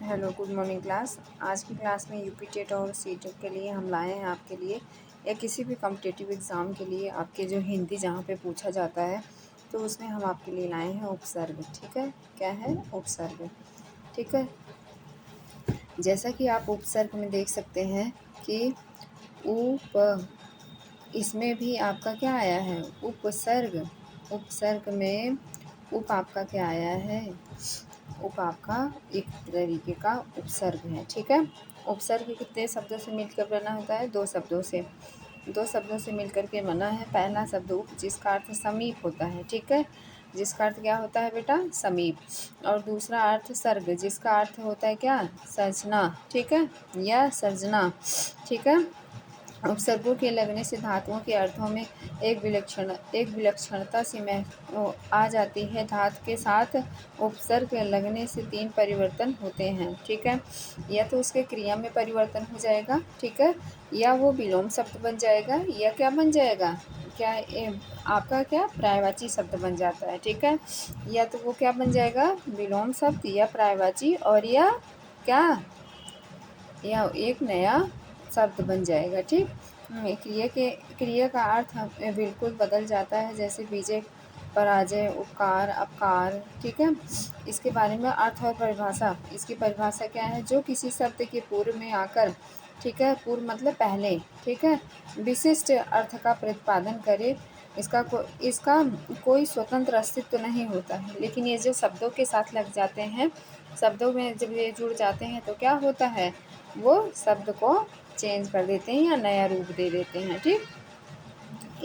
Hello, good morning class. आज की class में यूपी टेट और सी टेट के लिए हम लाए हैं आपके लिए, या किसी भी कॉम्पिटिटिव एग्ज़ाम के लिए आपके जो हिंदी जहाँ पे पूछा जाता है तो उसमें हम आपके लिए लाए हैं उपसर्ग। ठीक है, क्या है उपसर्ग। ठीक है, जैसा कि आप उपसर्ग में देख सकते हैं कि इसमें भी आपका क्या आया है उपसर्ग। उपसर्ग में उप आपका क्या आया है, उप आपका एक तरीके का उपसर्ग है। ठीक है, उपसर्ग कितने शब्दों से मिलकर बना होता है? दो शब्दों से मिलकर के बना है। पहला शब्द उप, जिसका अर्थ समीप होता है। ठीक है, जिसका अर्थ क्या होता है बेटा? समीप। और दूसरा अर्थ सर्ग, जिसका अर्थ होता है क्या? सर्जना। ठीक है, या सर्जना। ठीक है, उपसर्गों के लगने से धातुओं के अर्थों में एक विलक्षणता सी आ जाती है। धातु के साथ उपसर्ग लगने से तीन परिवर्तन होते हैं। ठीक है, या तो उसके क्रिया में परिवर्तन हो जाएगा, ठीक है, या वो विलोम शब्द बन जाएगा, या क्या बन जाएगा, क्या आपका क्या पर्यायवाची शब्द बन जाता है। ठीक है, या तो वो क्या बन जाएगा, विलोम शब्द या पर्यायवाची, और या क्या, या एक नया शब्द बन जाएगा। ठीक, क्रिया का अर्थ बिल्कुल बदल जाता है, जैसे विजय, पराजय, उपकार, अपकार। ठीक है, इसके बारे में अर्थ और परिभाषा। इसकी परिभाषा क्या है? जो किसी शब्द के पूर्व में आकर, ठीक है, पूर्व मतलब पहले, ठीक है, विशिष्ट अर्थ का प्रतिपादन करे। इसका कोई स्वतंत्र अस्तित्व नहीं होता है, लेकिन ये जो शब्दों के साथ लग जाते हैं, शब्दों में जब ये जुड़ जाते हैं तो क्या होता है, वो शब्द को चेंज कर देते हैं या नया रूप दे देते हैं। ठीक,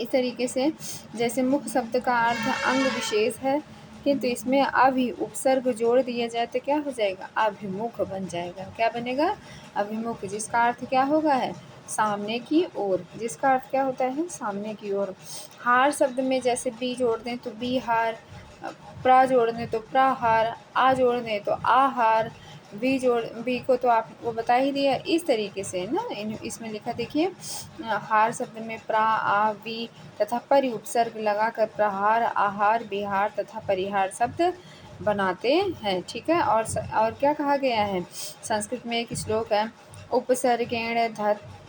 इस तरीके से जैसे मुख्य शब्द का अर्थ अंग विशेष है, किंतु इसमें अभी उपसर्ग जोड़ दिया जाए तो क्या हो जाएगा, अभिमुख बन जाएगा। क्या बनेगा? अभिमुख, जिसका अर्थ क्या होगा है, सामने की ओर। जिसका अर्थ क्या होता है, सामने की ओर। हार शब्द में जैसे बी जोड़ दें तो बिहार, प्रा जोड़ दें तो प्राहार, आ जोड़ दें तो आहार, बी को तो आपको बता ही दिया। इस तरीके से ना इसमें लिखा, देखिए, हार शब्द में प्रा, आ, बी तथा परि उपसर्ग लगाकर प्रहार, आहार, बिहार तथा परिहार शब्द बनाते हैं। ठीक है, और क्या कहा गया है, संस्कृत में एक श्लोक है, उपसर्गेण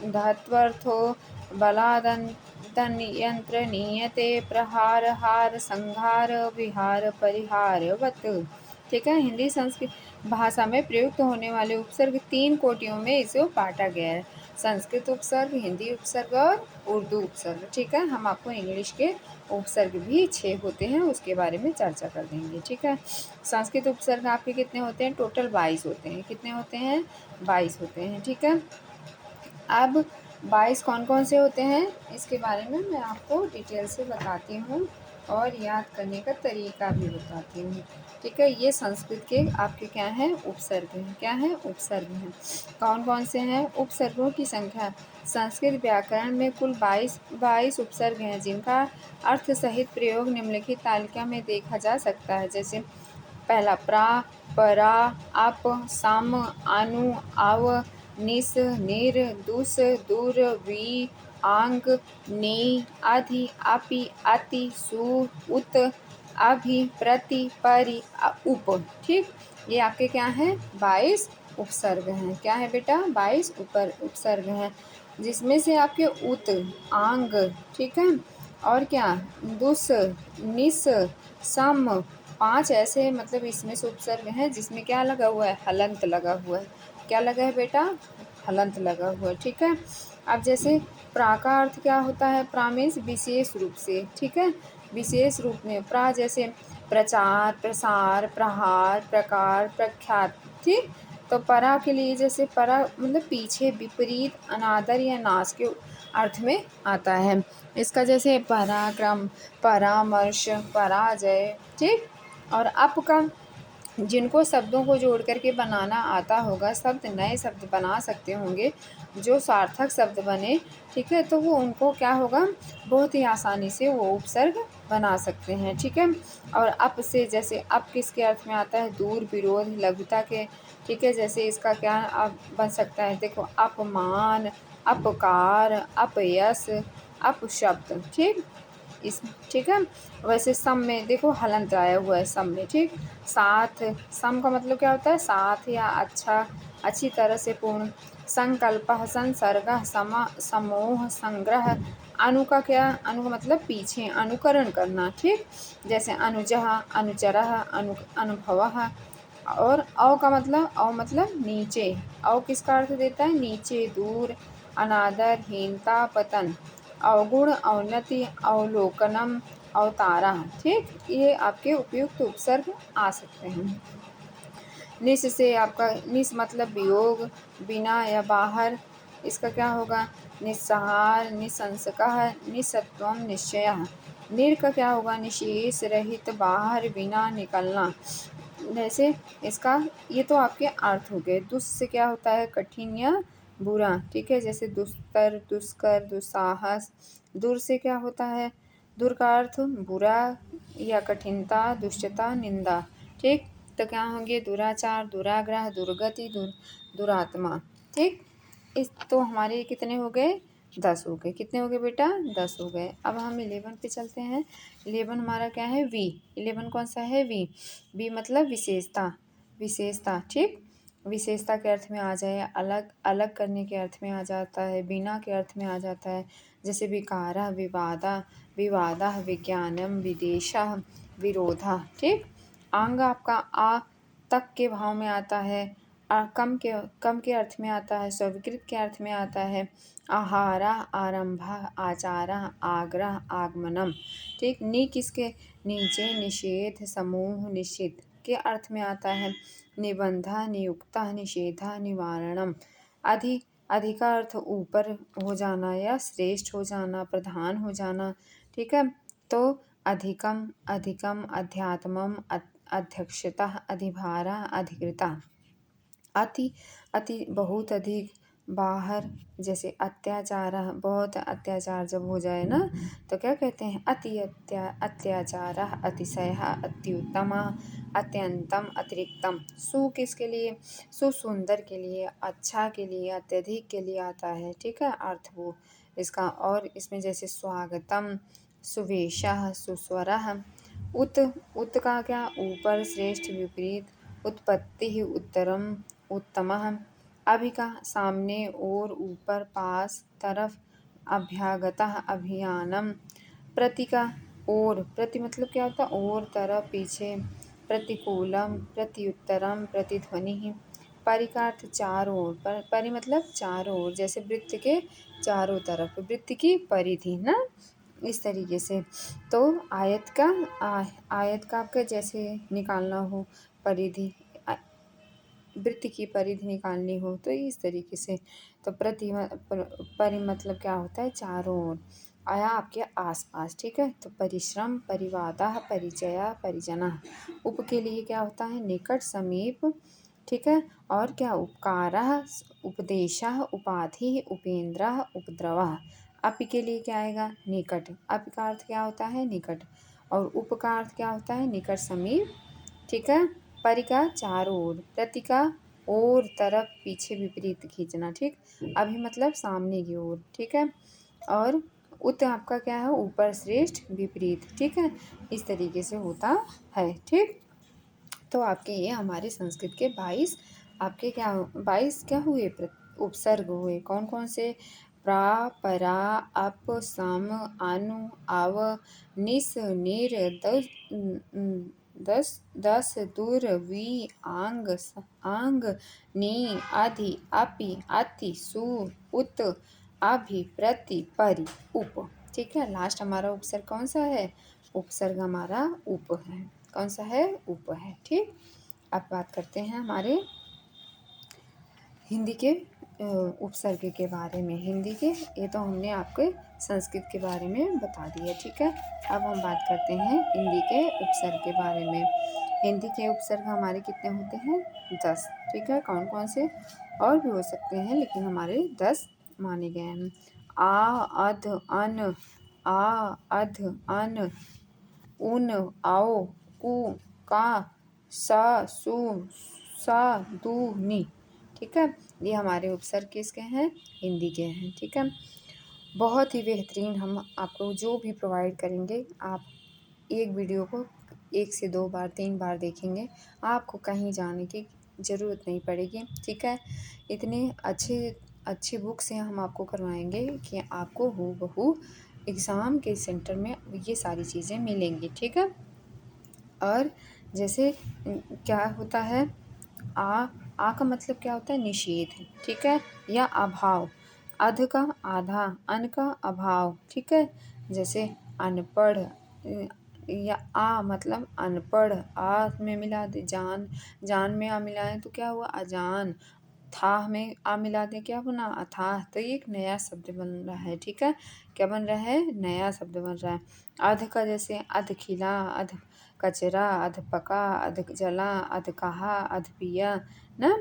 धात्वर्थो बलादन्तर्यंत्र नीयते प्रहार हार संहार विहार परिहारवत्। ठीक है, हिंदी संस्कृत भाषा में प्रयुक्त होने वाले उपसर्ग तीन कोटियों में इसे बांटा गया है, संस्कृत उपसर्ग, हिंदी उपसर्ग और उर्दू उपसर्ग। ठीक है, हम आपको इंग्लिश के उपसर्ग भी 6 होते हैं, उसके बारे में चर्चा कर देंगे। ठीक है, संस्कृत उपसर्ग आपके कितने होते हैं? टोटल 22 होते हैं। कितने होते हैं? 22 होते हैं। ठीक है, अब 22 कौन कौन से होते हैं, इसके बारे में मैं आपको डिटेल से बताती हूँ और याद करने का तरीका भी बताती हूँ। ठीक है, ये संस्कृत के आपके क्या हैं, उपसर्ग हैं। क्या है? उपसर्ग हैं। कौन कौन से हैं उपसर्गों की संख्या? संस्कृत व्याकरण में कुल 22 उपसर्ग हैं, जिनका अर्थ सहित प्रयोग निम्नलिखित तालिका में देखा जा सकता है। जैसे पहला प्रा, परा, अप, सम, अनु, अव, निस, निर, दुस, दुर, वी, आंग, नी, अधि, अपि, अति, सु, उत, अभि, प्रति, परि, उप। ठीक, ये आपके क्या हैं? 22 उपसर्ग हैं। क्या है बेटा? 22 उपसर्ग हैं, जिसमें से आपके उत, आंग, ठीक है, और क्या, दुस, निस, सम, 5 ऐसे मतलब इसमें से उपसर्ग हैं जिसमें क्या लगा हुआ है, हलंत लगा हुआ है। क्या लगा है बेटा? हलंत लगा हुआ है। ठीक है, अब जैसे प्रा का अर्थ क्या होता है? प्रा मीन्स विशेष रूप से। ठीक है, विशेष रूप में। प्रा जैसे प्रचार, प्रसार, प्रहार, प्रकार, प्रख्यात। ठीक, तो परा के लिए जैसे परा मतलब पीछे, विपरीत, अनादर या नाश के अर्थ में आता है। इसका जैसे पराक्रम, परामर्श, पराजय। ठीक, और अप का, जिनको शब्दों को जोड़ करके बनाना आता होगा, शब्द नए शब्द बना सकते होंगे जो सार्थक शब्द बने, ठीक है, तो वो उनको क्या होगा, बहुत ही आसानी से वो उपसर्ग बना सकते हैं। ठीक है, और अप से जैसे अप किसके अर्थ में आता है? दूर, विरोध, लघुता के। ठीक है, जैसे इसका क्या अब बन सकता है, देखो, अपमान, अपकार, अपयश, अपशब्द। ठीक, इस, ठीक है। वैसे सम में देखो हलंत आया हुआ है सम में, ठीक। साथ, सम का मतलब क्या होता है? साथ या अच्छा, अच्छी तरह से पूर्ण। संकल्प, संसर्ग, समा, समूह, संग्रह। अनु का क्या? अनु का मतलब पीछे, अनुकरण करना, ठीक। जैसे अनुजः, अनुचरः, अनुभवः। और अव का मतलब, अव मतलब नीचे। अव किसका अर्थ देता है? नीचे, दूर, अनादर, हीनता, पतन। अवगुण, अवनति, अवलोकनम, अवतारा, ठीक। ये आपके उपयुक्त उपसर्ग आ सकते हैं। निस से आपका, निस मतलब वियोग, बिना या बाहर। इसका क्या होगा? निस्सहार, निसंशकः, निसत्वम, निश्चयः। निर का क्या होगा? निशेष, रहित, बाहर, बिना, निकलना। जैसे इसका, ये तो आपके अर्थ हो गए। दुस से क्या होता है? कठिन या बुरा, ठीक है। जैसे दुस्तर, दुष्कर, दुस्साहस। दूर से क्या होता है? दूर का अर्थ बुरा या कठिनता, दुष्टता, निंदा, ठीक। तो क्या होंगे? दुराचार, दुराग्रह, दुर्गति, दुरात्मा, ठीक। इस तो हमारे कितने हो गए? 10 हो गए। कितने हो गए बेटा? 10 हो गए। अब हम 11 पे चलते हैं। 11 हमारा क्या है? वी। 11 कौन सा है? वी। वी मतलब विशेषता, विशेषता, ठीक। विशेषता के अर्थ में आ जाए, अलग, अलग करने के अर्थ में आ जाता है, बिना के अर्थ में आ जाता है। जैसे विकारः, विवादा, विवादः, विज्ञानम, विदेशः, विरोधा, ठीक। अंग आपका आ तक के भाव में आता है। कम के अर्थ में आता है, स्वीकृत के अर्थ में आता है। आहारा, आरंभा, आचारा, आग्रह, आगमनम, ठीक। नि किसके? नीचे, निषेध, समूह, निश्चित के अर्थ में आता है। निबंधा, नियुक्ता, निषेधा, निवारणम। अधि, अधि का अर्थ ऊपर हो जाना या श्रेष्ठ हो जाना, प्रधान हो जाना, ठीक है। तो अधिकम, अधिकम, अध्यात्मम, अध्यक्षता, अधिभारा, अधिकृता। अति, अति बहुत अधिक, बाहर। जैसे अत्याचार, बहुत अत्याचार जब हो जाए ना, तो क्या कहते हैं? अति अत्याचार, अतिशय, अत्युत्तम, अत्यंतम, अतिरिक्तम। सु किसके लिए? सुंदर के लिए, अच्छा के लिए, अत्यधिक के लिए आता है, ठीक है, अर्थ वो इसका। और इसमें जैसे स्वागतम, सुवेशः, सुस्वरः। उत, उत का क्या? ऊपर, श्रेष्ठ, विपरीत। उत्पत्ति, उत्तरम, उत्तमः। अभि का सामने, और, ऊपर, पास, तरफ। अभ्यागतः, अभियानम। प्रति का और, प्रति मतलब क्या होता है? और, तरफ, पीछे। प्रतिकूलम, प्रत्युत्तरम, प्रतिध्वनि। परि का अर्थ चारों ओर, परि मतलब चारों ओर। जैसे वृत्त के चारों तरफ, वृत्त की परिधि ना, इस तरीके से। तो आयत का, आयत का आपका जैसे निकालना हो परिधि, वृत्त की परिधि निकालनी हो तो इस तरीके से। तो परि मतलब क्या होता है? चारों ओर, आया आपके आसपास, ठीक है। तो परिश्रम, परिवादा, परिचया, परिजना। उप के लिए क्या होता है? निकट, समीप, ठीक है। और क्या? उपकारः, उपदेशः, उपाधि, उपेन्द्रः, उपद्रवः। अपि के लिए क्या आएगा? निकट। अपि का अर्थ क्या होता है? निकट। और उप का अर्थ क्या होता है? निकट, समीप, ठीक है। परि का चारों ओर, प्रति का और, तरफ, पीछे, विपरीत खींचना, ठीक। अभी मतलब सामने की ओर, ठीक है। और उत आपका क्या है? ऊपर, श्रेष्ठ, विपरीत, ठीक है। इस तरीके से होता है, ठीक। तो आपके ये हमारे संस्कृत के 22 आपके क्या 22 क्या हुए? उपसर्ग हुए। कौन कौन से? प्रा, परा, अप, सम, अनु, अव, निस, निर, दस, दस, दूर, वी, आंग, आंग, नी, अधि, अपि, अति, सु, उत, अभि, प्रति, परि, उप, ठीक है। लास्ट हमारा उपसर्ग कौन सा है? उपसर्ग हमारा उप है। कौन सा है? उप है, ठीक। अब बात करते हैं हमारे हिंदी के उपसर्ग के बारे में। हिंदी के, ये तो हमने आपके संस्कृत के बारे में बता दिया, ठीक है। अब हम बात करते हैं हिंदी के उपसर्ग के बारे में। हिंदी के उपसर्ग हमारे कितने होते हैं? 10, ठीक है। कौन कौन से? और भी हो सकते हैं, लेकिन हमारे 10 माने गए हैं। आ, अध, अन, आ, अध, अन, उन, आओ, कु, का, सा, सु, सा, दू, नी, ठीक है। ये हमारे उपसर्ग किसके हैं? हिंदी के हैं, ठीक है। बहुत ही बेहतरीन हम आपको जो भी प्रोवाइड करेंगे, आप एक वीडियो को 1 से 2 बार 3 बार देखेंगे, आपको कहीं जाने की ज़रूरत नहीं पड़ेगी, ठीक है? इतने अच्छे अच्छी बुक से हम आपको करवाएँगे कि आपको हूबहू एग्ज़ाम के सेंटर में ये सारी चीज़ें मिलेंगी, ठीक है? और जैसे क्या होता है, आ आ का मतलब क्या होता है? निषेध, ठीक है? या अभाव। अध का आधा, अन का अभाव, ठीक है? जैसे अनपढ़, या आ मतलब अनपढ़, आ में मिला दे जान, जान में आ मिलाएं तो क्या हुआ? अजान। था में आ मिला दें, क्या बना? अथाह। तो ये एक नया शब्द बन रहा है, ठीक है? क्या बन रहा है? नया शब्द बन रहा है। अध का जैसे अध खिला, अध कचरा, अध पका, अध जला, अध कहा, अध पिया, ना?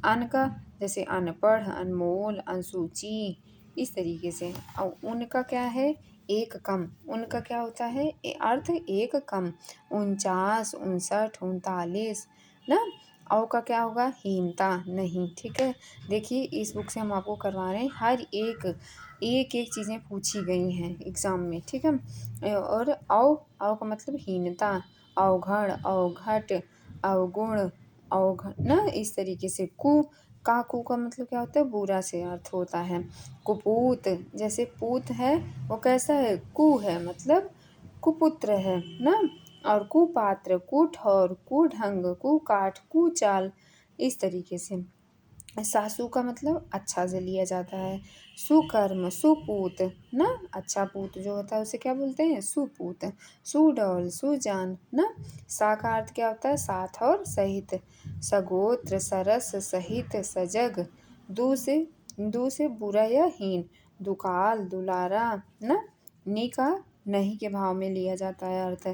अन का जैसे अनपढ़, अनमोल, अनसूची, इस तरीके से। और उनका क्या है? एक कम। उनका क्या होता है? अर्थ एक कम। 49, 59, 39, ना? औ का क्या होगा? हीनता, नहीं, ठीक है? देखिए इस बुक से हम आपको करवा रहे हैं, हर एक चीज़ें पूछी गई हैं एग्ज़ाम में, ठीक है? और औ का मतलब हीनता, अवघड़, अवघट, अवगुण, ना? इस तरीके से कू का मतलब क्या होता है? बुरा से अर्थ होता है। कुपूत, जैसे पूत है वो कैसा है? कु है, मतलब कुपुत्र है, ना? और कुपात्र, कुठौर, कुढंग, कुकाठ, कुचाल, इस तरीके से। सासू का मतलब अच्छा से लिया जाता है। सुकर्म, सुपूत, ना? अच्छा पूत जो होता है उसे क्या बोलते हैं? सुपूत। सुडौल, सुजान, ना? सा का अर्थ क्या होता है? साथ और सहित। सगोत्र, सरस, सहित, सजग। दू से बुरा या हीन। दुकाल, दुलारा, ना? नी का नहीं के भाव में लिया जाता है अर्थ।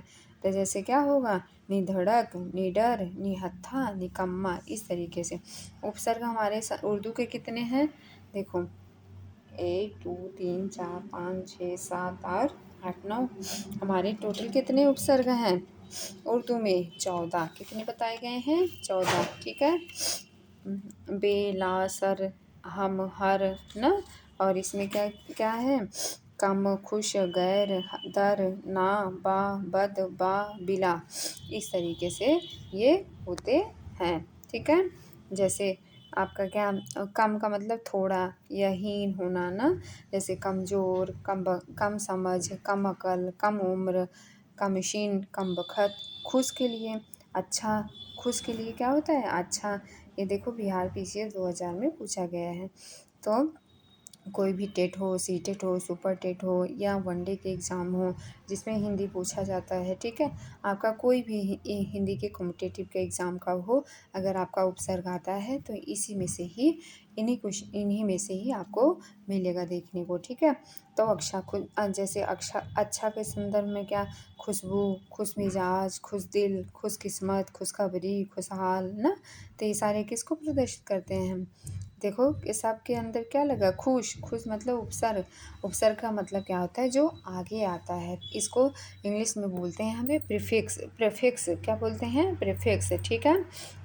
तो जैसे क्या होगा? निधड़क, निडर, निहत्था, निकम्मा, इस तरीके से। उपसर्ग हमारे उर्दू के कितने हैं? देखो, 1 2 3 4 5 6 7 8 8 9, हमारे टोटल कितने उपसर्ग हैं उर्दू में? 14। कितने बताए गए हैं? 14, ठीक है? बे, ला, सर, हम, हर, ना? और इसमें क्या क्या है? कम, खुश, गैर, दर, ना, बा, बद, बा, बिला, इस तरीके से ये होते हैं, ठीक है? जैसे आपका क्या, कम का मतलब थोड़ा या हीन होना, ना? जैसे कमज़ोर, कम समझ, कम अकल, कम उम्र, कमशीन, कम बखत। खुश के लिए अच्छा, खुश के लिए क्या होता है? अच्छा। ये देखो बिहार पीसीएस 2000 में पूछा गया है। तो कोई भी टेट हो, सीटेट हो, सुपर टेट हो या वनडे के एग्ज़ाम हो जिसमें हिंदी पूछा जाता है, ठीक है? आपका कोई भी हिंदी के कॉम्पिटिटिव के एग्ज़ाम का हो, अगर आपका उपसर्ग आता है तो इसी में से ही इन्हीं में से ही आपको मिलेगा देखने को, ठीक है? तो जैसे अच्छा के संदर्भ में क्या? खुशबू, खुश मिजाज, खुश दिल, खुश किस्मत, खुशखबरी, खुशहाल, ना? तो ये सारे किसको प्रदर्शित करते हैं हम? देखो ये सब के अंदर क्या लगा? खुश, खुश मतलब उपसर्ग। उपसर्ग का मतलब क्या होता है? जो आगे आता है। इसको इंग्लिश में बोलते हैं हमें प्रीफिक्स। प्रीफिक्स क्या बोलते हैं? प्रीफिक्स, ठीक है?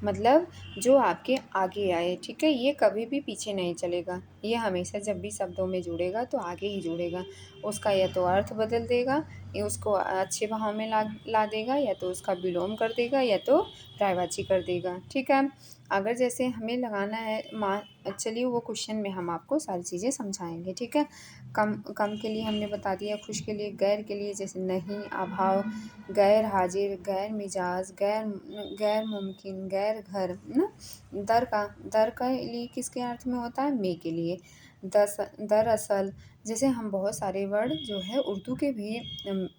मतलब जो आपके आगे आए, ठीक है? ये कभी भी पीछे नहीं चलेगा। ये हमेशा जब भी शब्दों में जुड़ेगा तो आगे ही जुड़ेगा। उसका या तो अर्थ बदल देगा, या उसको अच्छे भाव में ला देगा, या तो उसका विलोम कर देगा, या तो पर्यायवाची कर देगा, ठीक है? अगर जैसे हमें लगाना है चलिए वो क्वेश्चन में हम आपको सारी चीज़ें समझाएंगे, ठीक है? कम के लिए हमने बता दिया, खुश के लिए, गैर के लिए जैसे नहीं, अभाव, गैर हाजिर, गैर मिजाज, गैर मुमकिन, गैर घर, ना? दर का लिए किसके अर्थ में होता है? में के लिए। दरअसल, जैसे हम बहुत सारे वर्ड जो है उर्दू के भी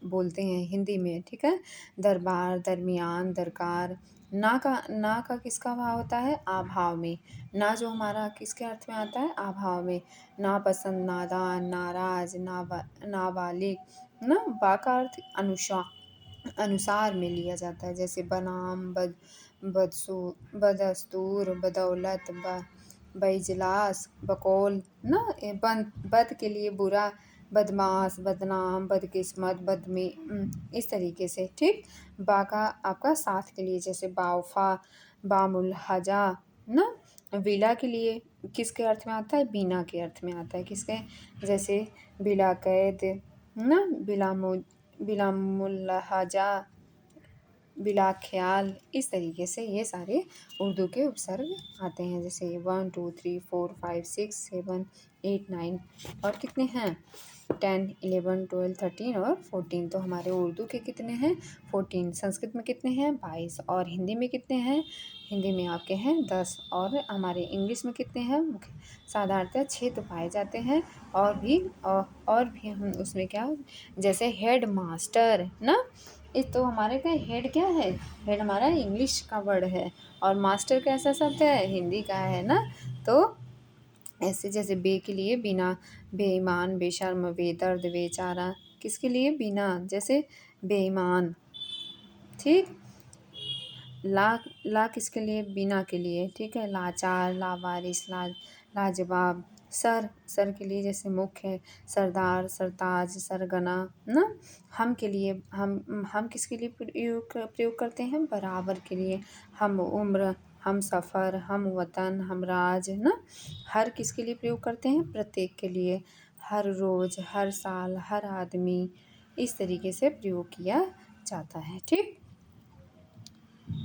बोलते हैं हिंदी में, ठीक है? दरबार, दरमियान, दरकार। ना का किसका भाव होता है? अभाव में। ना जो हमारा किसके अर्थ में आता है? अभाव में। नापसंद, नादान, नाराज, नाबालिग, ना? बा का अर्थ अनुसार में लिया जाता है, जैसे बनाम, बदस्तूर, बदौलत, बैजलास, बकौल, ना? बद के लिए बुरा, बदमाश, बदनाम, बदकिस्मत, इस तरीके से, ठीक? बा का आपका साथ के लिए, जैसे बावफा, बामुलहजा, ना? विला के लिए किसके अर्थ में आता है? बीना के अर्थ में आता है। किसके? जैसे बिला कैद, ना, बिलामुल्लहजा, बिला ख्याल, इस तरीके से ये सारे उर्दू के उपसर्ग आते हैं। जैसे 1 2 3 4 5 6 7 8 9 और कितने हैं? 10 11 12 13 और 14। तो हमारे उर्दू के कितने हैं? 14। संस्कृत में कितने हैं? 22। और हिंदी में कितने हैं? हिंदी में आपके हैं 10। और हमारे इंग्लिश में कितने हैं? साधारणतः 6 तो पाए जाते हैं। और भी हम उसमें क्या, जैसे हेड मास्टर, ना, ये तो हमारे का हेड क्या है? हेड हमारा इंग्लिश का वर्ड है। और मास्टर कैसा शब्द है? हिंदी का है ना। तो ऐसे जैसे बे के लिए बिना, बेईमान, बेशर्म, बेदर्द, बेचारा, किसके लिए? बिना, जैसे बेईमान, ठीक। ला किसके लिए? बिना के लिए, ठीक है। लाचार, लावारिस, लाजवाब। सर के लिए जैसे मुख्य, सरदार, सरताज, सरगना, ना। हम के लिए, हम किसके लिए प्रयोग करते हैं? बराबर के लिए। हम उम्र, हम सफ़र, हम वतन, हम राज, ना। हर किसके लिए प्रयोग करते हैं? प्रत्येक के लिए। हर रोज़, हर साल, हर आदमी, इस तरीके से प्रयोग किया जाता है, ठीक।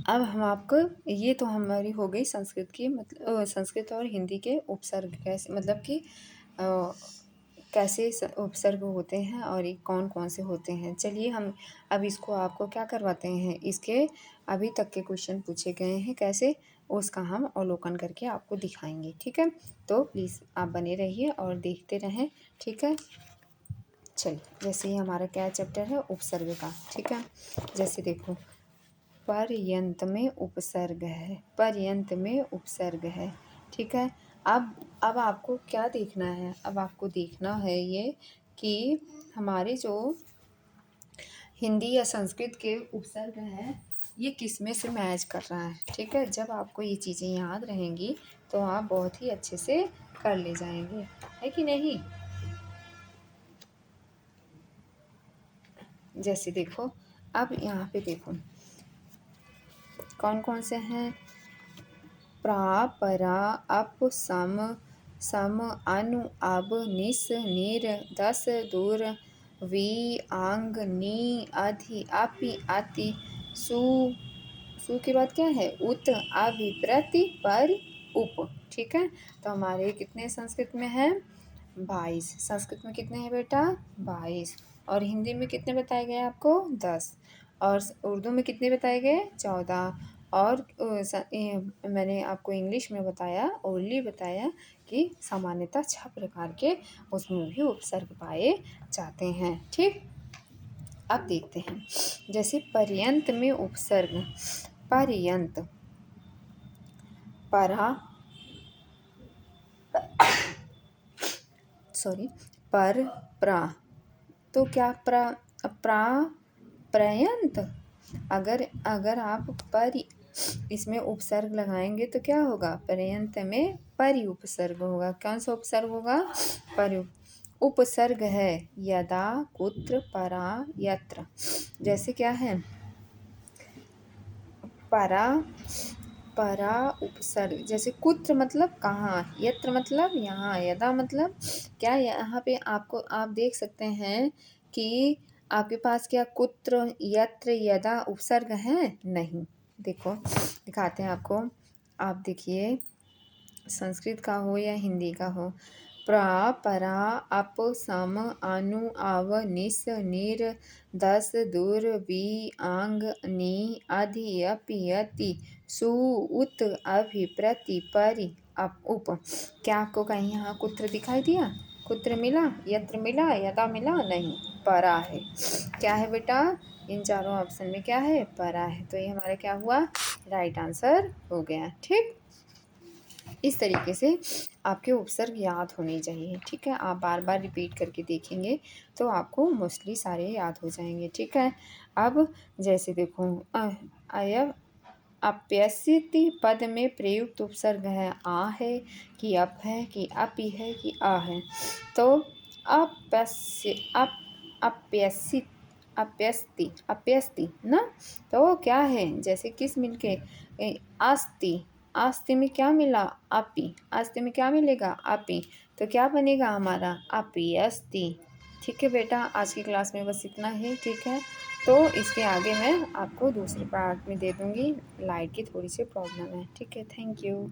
अब हम आपको, ये तो हमारी हो गई संस्कृत की, मतलब संस्कृत और हिंदी के उपसर्ग कैसे, मतलब कि कैसे उपसर्ग होते हैं और ये कौन कौन से होते हैं। चलिए हम अब इसको आपको क्या करवाते हैं, इसके अभी तक के क्वेश्चन पूछे गए हैं कैसे, उसका हम अवलोकन करके आपको दिखाएंगे, ठीक है। तो प्लीज़ आप बने रहिए और देखते रहें, ठीक है। चलिए, जैसे ही हमारा क्या चैप्टर है? उपसर्ग का, ठीक है। जैसे देखो, पर्यंत में उपसर्ग है, पर्यंत में उपसर्ग है, ठीक है। अब आपको क्या देखना है? अब आपको देखना है ये कि हमारे जो हिंदी या संस्कृत के उपसर्ग हैं, ये किस में से मैच कर रहा है, ठीक है। जब आपको ये चीज़ें याद रहेंगी तो आप बहुत ही अच्छे से कर ले जाएंगे, है कि नहीं। जैसे देखो, अब यहाँ पे देखो कौन कौन से हैं। प्रा, परा, अप, सम, अनु, अब, निस, निर, दस, दूर, वी, आंग, नी, अधि, अपि, अति, सु। सु के बाद क्या है? उत, अभि, प्रति, पर, उप, ठीक है। तो हमारे कितने संस्कृत में हैं? 22। संस्कृत में कितने हैं बेटा? 22। और हिंदी में कितने बताए गए आपको? 10। और उर्दू में कितने बताए गए? 14। और मैंने आपको इंग्लिश में बताया, ओनली बताया कि सामान्यतः 6 प्रकार के उसमें भी उपसर्ग पाए जाते हैं, ठीक। अब देखते हैं, जैसे पर्यंत में उपसर्ग, पर्यंत, परा, सॉरी, पर, प्रा, तो क्या पर्यंत, अगर अगर आप पर इसमें उपसर्ग लगाएंगे तो क्या होगा? पर्यंत में परि उपसर्ग होगा। कौन सा उपसर्ग होगा? परि उपसर्ग है यदा, कुत्र, परा, यत्र। जैसे क्या है? परा, परा उपसर्ग, जैसे कुत्र मतलब कहाँ, यत्र मतलब यहाँ, यदा मतलब क्या, यहाँ पे आपको आप देख सकते हैं कि आपके पास क्या कुत्र, यत्र, यदा उपसर्ग हैं? नहीं। देखो दिखाते हैं आपको, आप देखिए, संस्कृत का हो या हिंदी का हो। प्रा, परा, अप, सम, अनु, अव, निस, निर, दस, दूर, वी, आंग, नी, अधि, अपि, अति, सु, उत, अभि, प्रति, परि, अप, उप। क्या आपको कहीं यहाँ कुत्र दिखाई दिया? कुत्र मिला? यत्र मिला? यदा मिला? नहीं, परा है। क्या है बेटा? इन चारों ऑप्शन में क्या है? परा है। तो ये हमारा क्या हुआ? राइट आंसर हो गया, ठीक। इस तरीके से आपके उपसर्ग याद होने चाहिए, ठीक है। आप बार बार रिपीट करके देखेंगे तो आपको मोस्टली सारे याद हो जाएंगे, ठीक है। अब जैसे देखो, अय अप्यस्यति पद में प्रयुक्त उपसर्ग है आ है कि अप है कि अपि है कि आ है। तो अपस्य अप अप्यसित अप्यस्ति ना, तो क्या है? जैसे किस मिलके? अस्ति, आस्ते में क्या मिला? आपी। आस्ते में क्या मिलेगा? आपी। तो क्या बनेगा हमारा? आपी अस्ति। ठीक है बेटा, आज की क्लास में बस इतना ही। ठीक है, तो इसके आगे मैं आपको दूसरे पार्ट में दे दूँगी। लाइट की थोड़ी सी प्रॉब्लम है। ठीक है, थैंक यू।